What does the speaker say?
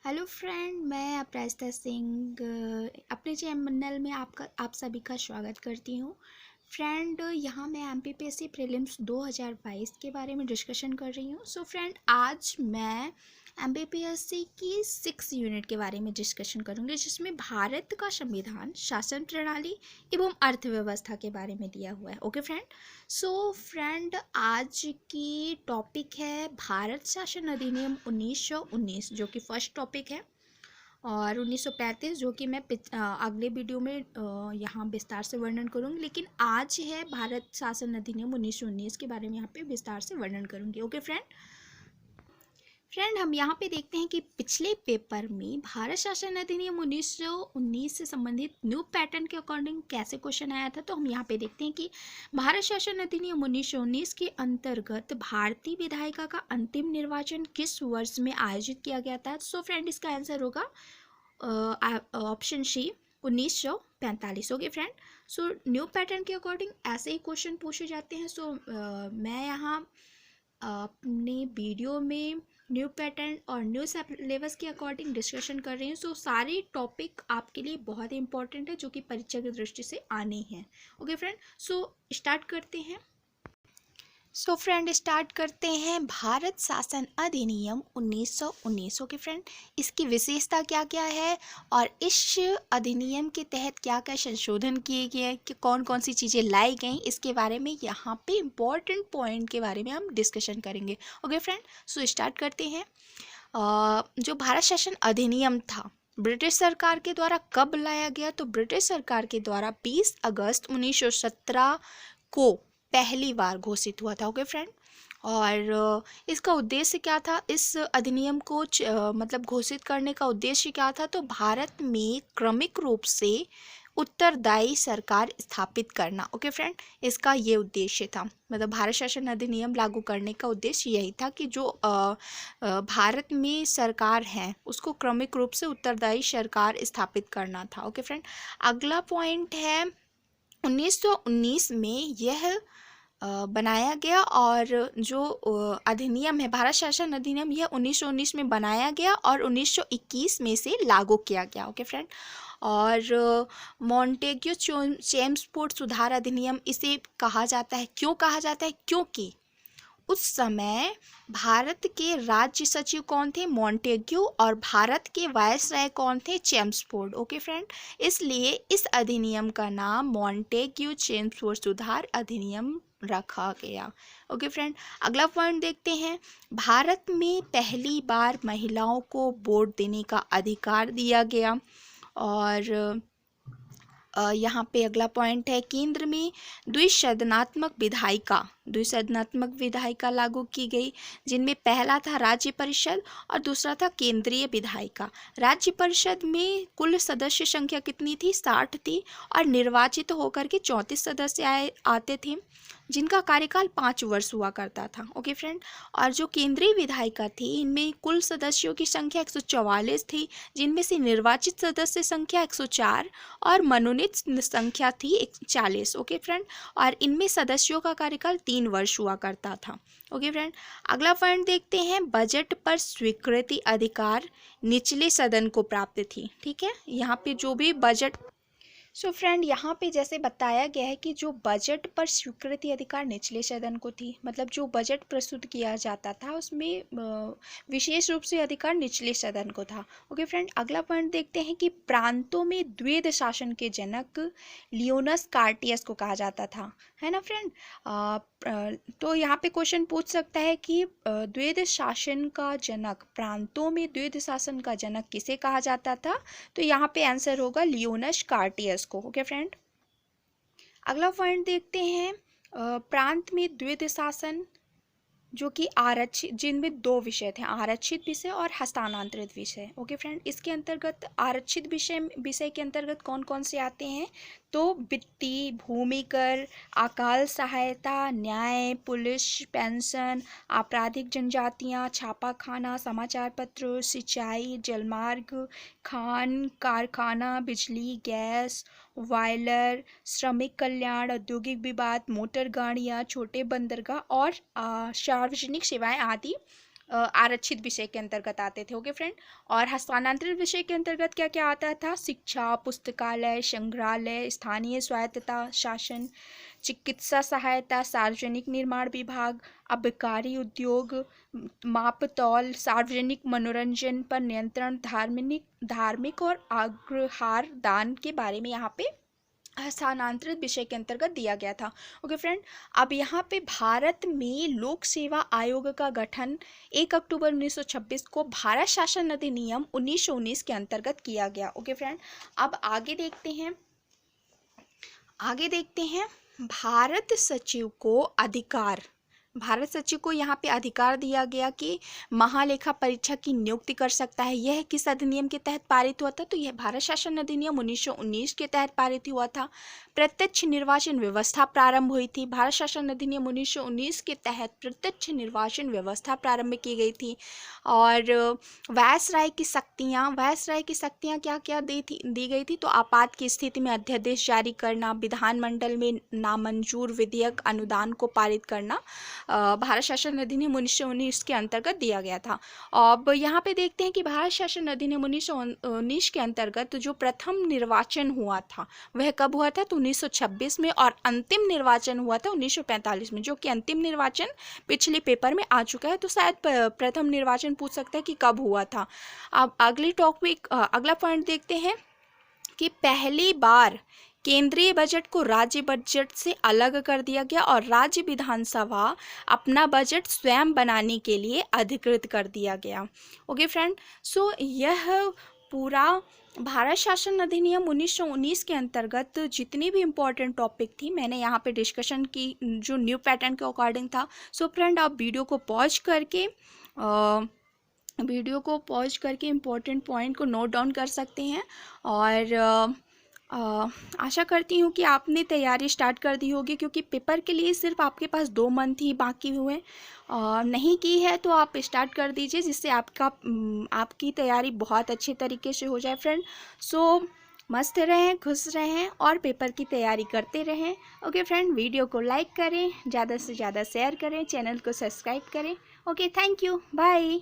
Hello friend, मैं अपराजिता सिंह अपने channel में आप सभी का स्वागत करती हूँ। फ्रेंड, यहाँ मैं एमपीपीएससी प्रीलिम्स 2022 के बारे में डिस्कशन कर रही हूँ। सो फ्रेंड, आज मैं एमपीपीएससी की 6 यूनिट के बारे में डिस्कशन करूँगी, जिसमें भारत का संविधान, शासन प्रणाली एवं अर्थव्यवस्था के बारे में दिया हुआ है। Okay friend. सो फ्रेंड, आज की टॉपिक है भारत शासन अधिनियम 1919, जो कि फर्स्ट टॉपिक है, और 1935, जो कि मैं अगले वीडियो में यहाँ विस्तार से वर्णन करूँगी। लेकिन आज है भारत शासन अधिनियम 1919 के बारे में यहाँ पे विस्तार से वर्णन करूँगी। ओके फ्रेंड, हम यहाँ पे देखते हैं कि पिछले पेपर में भारत शासन अधिनियम 1919 से संबंधित न्यू पैटर्न के अकॉर्डिंग कैसे क्वेश्चन आया था। तो हम यहाँ पे देखते हैं कि भारत शासन अधिनियम 1919 के अंतर्गत भारतीय विधायिका का अंतिम निर्वाचन किस वर्ष में आयोजित किया गया था। सो फ्रेंड, इसका आंसर होगा option C, 1945। Okay friend. So new pattern के अकॉर्डिंग ऐसे ही क्वेश्चन पूछे जाते हैं। सो मैं यहाँ अपने वीडियो में न्यू पैटर्न और न्यू सिलेबस के अकॉर्डिंग डिस्कशन कर रही हूँ। सो सारे टॉपिक आपके लिए बहुत ही इंपॉर्टेंट है, जो कि परीक्षा की दृष्टि से आने हैं। ओके फ्रेंड, सो स्टार्ट करते हैं। सो फ्रेंड, स्टार्ट करते हैं भारत शासन अधिनियम 1919। ओके फ्रेंड, इसकी विशेषता क्या क्या है और इस अधिनियम के तहत क्या क्या संशोधन किए गए हैं, कि कौन कौन सी चीज़ें लाई गई, इसके बारे में यहाँ पे इम्पोर्टेंट पॉइंट के बारे में हम डिस्कशन करेंगे। ओके फ्रेंड, सो स्टार्ट करते हैं। जो भारत शासन अधिनियम था, ब्रिटिश सरकार के द्वारा कब लाया गया? तो ब्रिटिश सरकार के द्वारा 20 अगस्त 1917 को पहली बार घोषित हुआ था। ओके फ्रेंड, और इसका उद्देश्य क्या था? इस अधिनियम को मतलब घोषित करने का उद्देश्य क्या था? तो भारत में क्रमिक रूप से उत्तरदायी सरकार स्थापित करना। ओके फ्रेंड, इसका ये उद्देश्य था। मतलब भारत शासन अधिनियम लागू करने का उद्देश्य यही था कि जो भारत में सरकार है, उसको क्रमिक रूप से उत्तरदायी सरकार स्थापित करना था। ओके फ्रेंड, अगला पॉइंट है 1919 में यह बनाया गया, और जो अधिनियम है, भारत शासन अधिनियम, यह 1919 में बनाया गया और 1921 में से लागू किया गया। ओके फ्रेंड, और मॉन्टेग्यू चेम्सफोर्ड सुधार अधिनियम इसे कहा जाता है। क्यों कहा जाता है? क्योंकि उस समय भारत के राज्य सचिव कौन थे? मॉन्टेग्यू, और भारत के वायसराय कौन थे? चेम्सफोर्ड। ओके फ्रेंड, इसलिए इस अधिनियम का नाम मॉन्टेग्यू चेम्सफोर्ड सुधार अधिनियम रखा गया। ओके फ्रेंड, अगला पॉइंट देखते हैं। भारत में पहली बार महिलाओं को वोट देने का अधिकार दिया गया, और यहाँ पे अगला पॉइंट है, केंद्र में द्विसदनात्मक विधायिका लागू की गई, जिनमें पहला था राज्य परिषद और दूसरा था केंद्रीय विधायिका। राज्य परिषद में कुल सदस्य संख्या कितनी थी? 60 थी, और निर्वाचित होकर के 34 सदस्य आते थे, जिनका कार्यकाल 5 वर्ष हुआ करता था। ओके फ्रेंड, और जो केंद्रीय विधायिका थी, इनमें कुल सदस्यों की संख्या 144 थी, जिनमें से निर्वाचित सदस्य संख्या 104 और मनोनीत संख्या थी 40। ओके फ्रेंड, और इनमें सदस्यों का कार्यकाल 3 वर्ष हुआ करता था। ओके फ्रेंड, अगला पॉइंट देखते हैं। बजट पर स्वीकृति अधिकार निचले सदन को प्राप्त थी। ठीक है, यहाँ पे जो भी बजट सो फ्रेंड, यहाँ पे जैसे बताया गया है कि जो बजट पर स्वीकृति अधिकार निचले सदन को थी, मतलब जो बजट प्रस्तुत किया जाता था उसमें विशेष रूप से अधिकार निचले सदन को था। ओके फ्रेंड, अगला पॉइंट देखते हैं कि प्रांतों में द्वैध शासन के जनक लियोनस कार्टियस को कहा जाता था, है ना फ्रेंड। तो यहाँ पे क्वेश्चन पूछ सकता है कि द्वैध शासन का जनक, प्रांतों में द्वैध शासन का जनक किसे कहा जाता था? तो यहाँ पे आंसर होगा लियोनस कार्टियस को। ओके फ्रेंड, अगला पॉइंट देखते हैं। प्रांत में द्वैध शासन जो कि आरक्षित, जिनमें 2 विषय थे, आरक्षित विषय और हस्तांतरित विषय। ओके फ्रेंड, इसके अंतर्गत आरक्षित विषय के अंतर्गत कौन कौन से आते हैं? तो वित्तीय, भूमि कर, अकाल सहायता, न्याय, पुलिस, पेंशन, आपराधिक जनजातियां, छापाखाना, समाचार पत्र, सिंचाई, जलमार्ग, खान कारखाना, बिजली, गैस, वायलर, श्रमिक कल्याण, औद्योगिक विवाद, मोटर गाड़ियाँ, छोटे बंदरगाह और सार्वजनिक सेवाएं आदि आरक्षित विषय के अंतर्गत आते थे। ओके फ्रेंड, और हस्तांतरित विषय के अंतर्गत क्या क्या आता था? शिक्षा, पुस्तकालय, संग्रहालय, स्थानीय स्वायत्तता शासन, चिकित्सा सहायता, सार्वजनिक निर्माण विभाग, आबकारी उद्योग, माप-तौल, सार्वजनिक मनोरंजन पर नियंत्रण, धार्मिक और आग्रहार दान के बारे में यहाँ पे हस्तांतरित विषय के अंतर्गत दिया गया था। ओके फ्रेंड, अब यहाँ पे भारत में लोक सेवा आयोग का गठन 1 अक्टूबर 1926 को भारत शासन अधिनियम 1919 के अंतर्गत किया गया। ओके फ्रेंड, अब आगे देखते हैं भारत सचिव को यहाँ पे अधिकार दिया गया कि महालेखा परीक्षक की नियुक्ति कर सकता है। यह किस अधिनियम के तहत पारित हुआ था? तो यह भारत शासन अधिनियम 1919 के तहत पारित हुआ था। प्रत्यक्ष निर्वाचन व्यवस्था प्रारंभ हुई थी। भारत शासन अधिनियम 1919 के तहत प्रत्यक्ष निर्वाचन व्यवस्था प्रारंभ की गई थी। और वायसराय की शक्तियाँ क्या क्या दी गई थी? तो आपात की स्थिति में अध्यादेश जारी करना, विधानमंडल में नामंजूर विधेयक अनुदान को पारित करना भारत शासन अधिनियम 1919 के अंतर्गत दिया गया था। अब यहाँ पे देखते हैं कि भारत शासन अधिनियम 1919 के अंतर्गत जो प्रथम निर्वाचन हुआ था वह कब हुआ था? तो 1926 में, और अंतिम निर्वाचन हुआ था 1945 में, जो कि अंतिम निर्वाचन पिछले पेपर में आ चुका है। तो शायद प्रथम निर्वाचन पूछ सकता है कि कब हुआ था। अब अगला पॉइंट देखते हैं कि पहली बार केंद्रीय बजट को राज्य बजट से अलग कर दिया गया और राज्य विधानसभा अपना बजट स्वयं बनाने के लिए अधिकृत कर दिया गया। ओके फ्रेंड, सो यह पूरा भारत शासन अधिनियम 1919 के अंतर्गत जितनी भी इम्पोर्टेंट टॉपिक थी मैंने यहाँ पे डिस्कशन की, जो न्यू पैटर्न के अकॉर्डिंग था। सो फ्रेंड, आप वीडियो को पॉज करके इम्पोर्टेंट पॉइंट को नोट डाउन कर सकते हैं। और आशा करती हूँ कि आपने तैयारी स्टार्ट कर दी होगी, क्योंकि पेपर के लिए सिर्फ आपके पास 2 मंथ ही बाकी हुए। नहीं की है तो आप स्टार्ट कर दीजिए, जिससे आपकी तैयारी बहुत अच्छे तरीके से हो जाए फ्रेंड। सो मस्त रहें, खुश रहें और पेपर की तैयारी करते रहें। ओके फ्रेंड, वीडियो को लाइक करें, ज़्यादा से ज़्यादा शेयर करें, चैनल को सब्सक्राइब करें। Okay, thank you, bye.